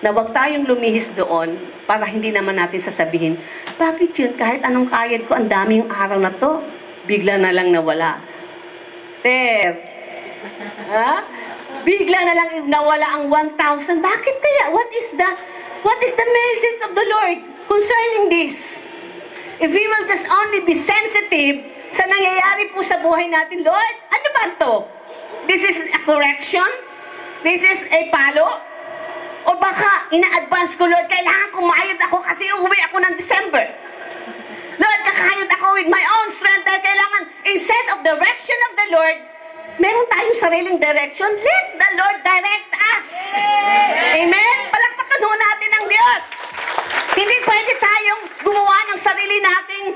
na huwag tayong lumihis doon para hindi naman natin sasabihin, bakit yun? Kahit anong kayod ko, ang dami yung araw na to, bigla na lang nawala. Fair. Ha? Bigla na lang nawala ang 1,000. Bakit kaya? What is the message of the Lord concerning this? If we will just only be sensitive sa nangyayari po sa buhay natin, Lord, ano ba to? This is a correction? This is a palo? O baka, ina-advance ko, Lord, kailangan kumayod ako kasi uuwi ako ng December. Lord, kakayod ako with my own strength dahil kailangan, instead of direction of the Lord, meron tayong sariling direction. Let the Lord direct us. Amen? Palakpakan ho natin ang Diyos. Hindi pwede tayong gumawa ng sarili nating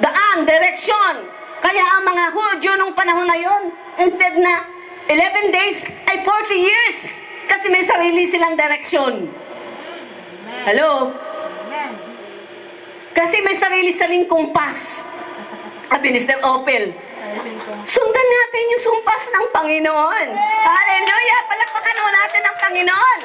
daan, direction. Kaya ang mga Hudyo nung panahon na yun, instead na 11 days ay 40 years. Kasi may sarili silang direksyon. Hello? Kasi may sarili-saling kumpas. Sabi ni Mr. Opel, sundan natin yung sumpas ng Panginoon. Hallelujah! Palakpakan mo natin ang Panginoon.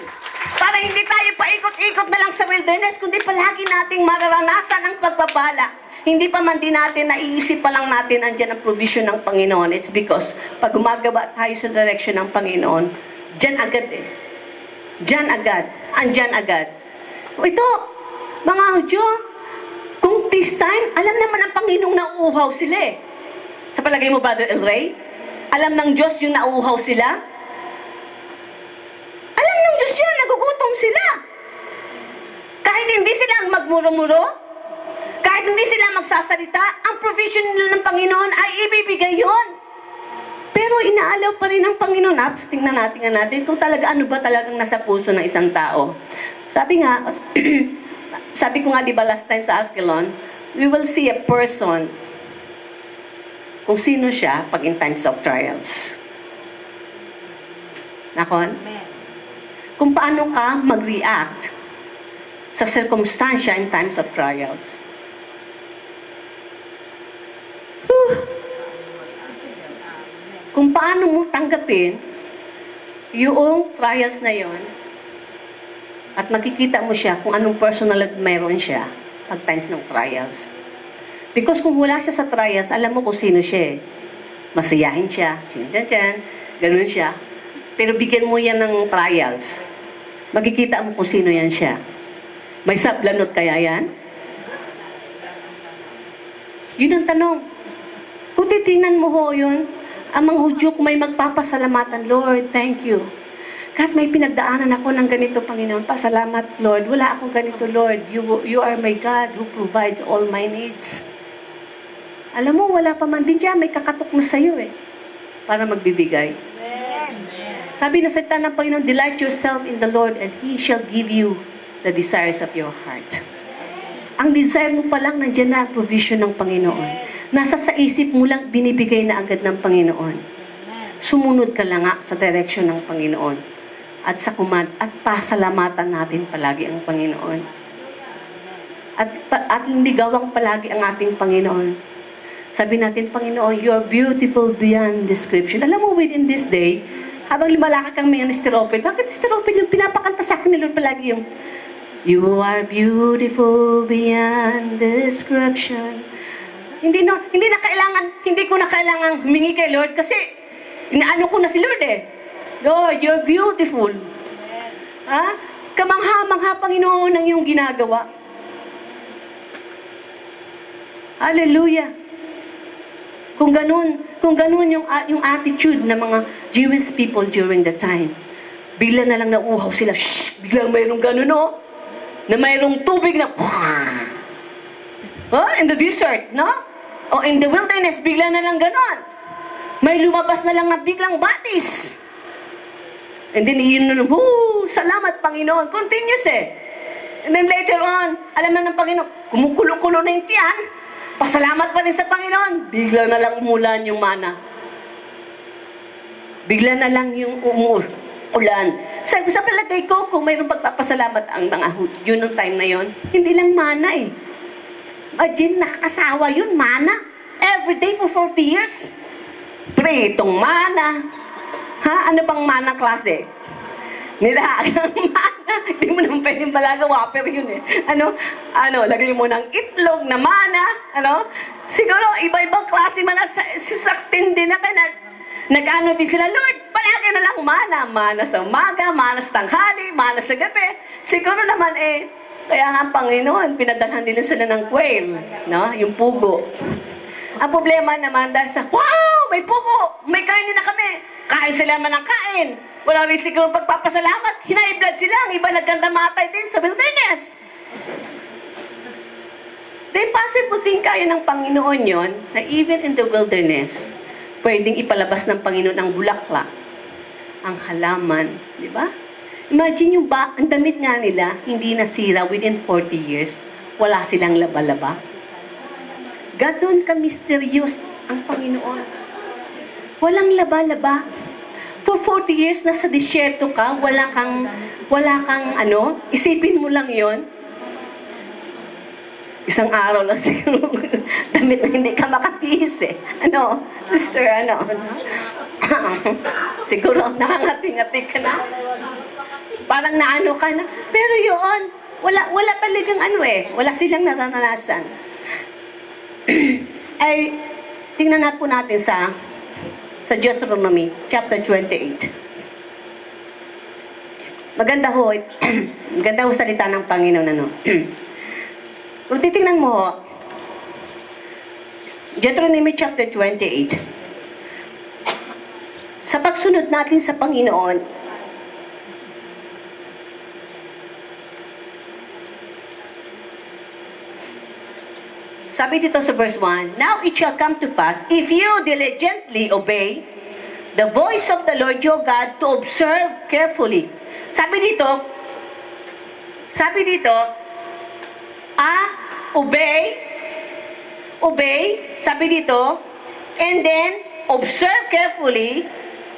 Para hindi tayo paikot-ikot na lang sa wilderness, kundi palagi nating mararanasan ang pagpapala. Hindi pa man din natin, naiisip pa lang natin andyan ang provision ng Panginoon. It's because pag gumagawa tayo sa direction ng Panginoon, dyan agad eh. Dyan agad. Andyan agad. Ito, mga Hudyo, kung this time, alam naman ng Panginoong nauuhaw sila eh. Sa palagay mo, Brother El Rey, alam ng Diyos yung nauuhaw sila? Alam ng Diyos yun, nagugutom sila. Kahit hindi sila ang magmuro-muro, kahit hindi sila magsasalita, ang provision nila ng Panginoon ay ibibigay yun. Pero inaalaw pa rin ng Panginoon. Tingnan natin kung talaga ano ba talagang nasa puso ng isang tao. Sabi nga, sabi ko nga di ba last time sa Askelon, we will see a person kung sino siya pag in times of trials. Nakon? Kung paano ka mag-react sa circumstansya in times of trials. Kung paano mo tanggapin yung trials na yon at makikita mo siya kung anong personality mayroon siya pag times ng trials. Because kung wala siya sa trials, alam mo kung sino siya eh. Masayahin siya, ganun siya. Pero bigyan mo yan ng trials, makikita mo kung sino yan siya. May sablanot kaya yan? Yun ang tanong. Kung titingnan mo ho yun, ang mga Hudyo kung may magpapasalamatan, Lord, thank you. Kahit may pinagdaanan ako ng ganito, Panginoon, pasalamat, Lord. Wala akong ganito, Lord. You are my God who provides all my needs. Alam mo, wala pa man din dyan, may kakatok na sa'yo eh, para magbibigay. Amen. Sabi na sa salita ng Panginoon, delight yourself in the Lord and He shall give you the desires of your heart. Ang desire mo pa lang, nandiyan na ang provision ng Panginoon. Nasa sa isip mo lang, binibigay na agad ng Panginoon. Sumunod ka lang nga sa direction ng Panginoon. At sa command, at pasalamatan natin palagi ang Panginoon. At hindi gawang palagi ang ating Panginoon. Sabi natin, Panginoon, you are beautiful beyond description. Alam mo, within this day, habang lumalakad kang may Mr. Opel, bakit Mr. Opel yung pinapakanta sa akin ni Lord palagi yung you are beautiful beyond description. Hindi ko na kailangan humingi kay Lord kasi inaano ko na si Lord eh. Lord, you're beautiful. Ha? Kamangha-mangha, Panginoon, ang iyong ginagawa. Hallelujah. Kung ganun yung attitude ng mga Jewish people during the time, bigla na lang nauuhaw sila. Biglang mayroong ganun, no? Na mayroong tubig na in the desert, no? O in the wilderness, bigla na lang ganon. May lumabas na lang na biglang batis. And then, yun na lang, salamat Panginoon. Continuous eh. And then later on, alam na ng Panginoon, kumukulo-kulo na yung tiyan. Pasalamat pa rin sa Panginoon. Bigla na lang umulan yung mana. Bigla na lang yung ulan. Sa palagay ko, kung mayroong pagpapasalamat ang mga Hudyo ng time na yon, hindi lang mana eh. Imagine, nakakasawa yun, mana. Every day for 40 years. Pritong mana. Ha? Ano bang mana klase? Nilagang mana. Di pwedeng balaga, whopper yun eh. Lagay mo ng itlog na mana, siguro iba-ibang klase sisaktin din na nag-ano din sila, Lord, palagi na lang mana sa umaga, mana sa tanghali, mana sa gabi. Siguro naman kaya nga ang Panginoon, pinadalhan nila sila ng quail, yung pugo. Ang problema naman dahil sa, wow, may pugo, may kainin na kami. Kain sila man ng kain. Wala rin siguro pagpapasalamat. Hinaiblood sila. Ang iba nagkandamatay din sa wilderness. Then possible din kaya ng Panginoon yon na even in the wilderness, pwedeng ipalabas ng Panginoon ang bulaklak, ang halaman. Di ba? Imagine yung ang damit nga nila, hindi nasira within 40 years. Wala silang laba-laba. Ganun ka-mysterious ang Panginoon. Walang laba-laba. For 40 years, nasa disyerto ka, wala kang isipin mo lang yon. Isang araw lang siguro, damit na hindi ka makapihis eh. Sister, siguro nakangati-ngati ka na. Parang naano ka na. Pero yun, wala talagang wala silang naranasan. Ay, tingnan na po natin sa Deuteronomy, chapter 28. Maganda ho salita ng Panginoon, Kung titingnan mo ho, Deuteronomy chapter 28, sa pagsunod natin sa Panginoon, sabi dito sa verse 1, Now it shall come to pass, if you diligently obey the voice of the Lord your God to observe carefully. Sabi dito, obey, sabi dito, and then observe carefully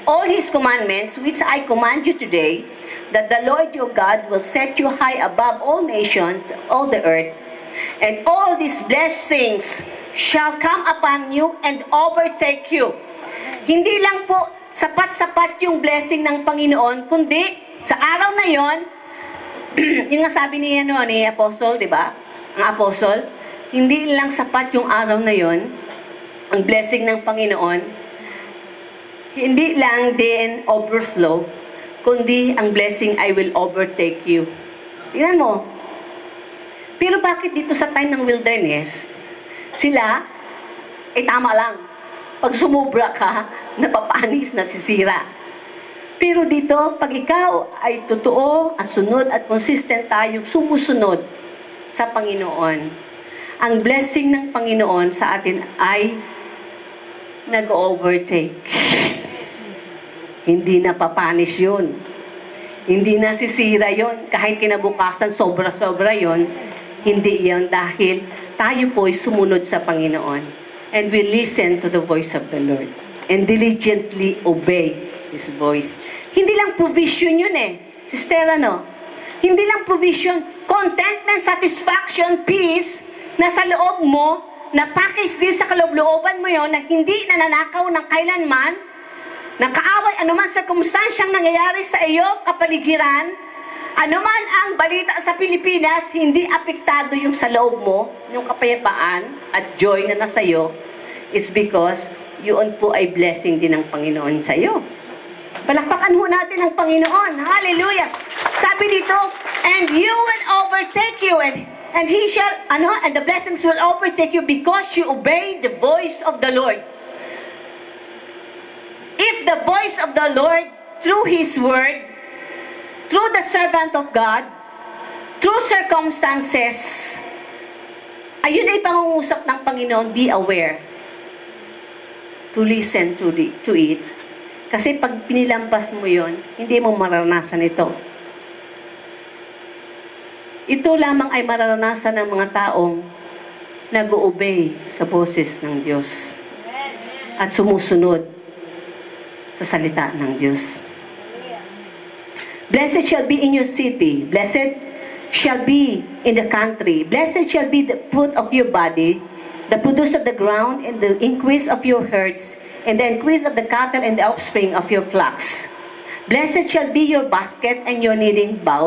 all His commandments, which I command you today, that the Lord your God will set you high above all nations, all the earth, and all these blessings shall come upon you and overtake you. Hindi lang po sapat-sapat yung blessing ng Panginoon, kundi sa araw na yon, yung nga sabi ni Apostle, di ba? Ang Apostle, hindi lang sapat yung araw na yon, ang blessing ng Panginoon, hindi lang din overflow, kundi ang blessing I will overtake you. Tingnan mo. Pero bakit dito sa time ng wilderness, sila, tama lang. Pag sumubra ka, napapanis, nasisira. Pero dito, pag ikaw ay totoo at sunod at consistent tayong sumusunod sa Panginoon, ang blessing ng Panginoon sa atin ay nag-overtake. Hindi napapanis yun. Hindi nasisira yun. Kahit kinabukasan, sobra-sobra yun. Hindi yan dahil tayo po ay sumunod sa Panginoon. And we listen to the voice of the Lord. And diligently obey His voice. Hindi lang provision yun Sister, Hindi lang provision. Contentment, satisfaction, peace, na sa loob mo, na package din sa kaloob-looban mo yon na hindi nananakaw ng kailanman, na kaaway anuman sa kumstansyang nangyayari sa iyo, kapaligiran, anuman ang balita sa Pilipinas, hindi apektado yung sa loob mo, yung kapayapaan at joy na nasa iyo, is because yun po ay blessing din ng Panginoon sa iyo. Palakpakan ho natin ang Panginoon. Hallelujah! Sabi dito, and you will overtake you, and He shall, and the blessings will overtake you because you obey the voice of the Lord. If the voice of the Lord, through His word, through the servant of God, through circumstances, ayun ay pangungusap ng Panginoon, be aware to listen to it. Kasi pag pinilampas mo yon, hindi mo mararanasan ito. Ito lamang ay mararanasan ng mga taong nag-obey sa boses ng Diyos at sumusunod sa salita ng Diyos. Blessed shall be in your city. Blessed shall be in the country. Blessed shall be the fruit of your body, the produce of the ground, and the increase of your herds, and the increase of the cattle, and the offspring of your flocks. Blessed shall be your basket and your kneading bowl.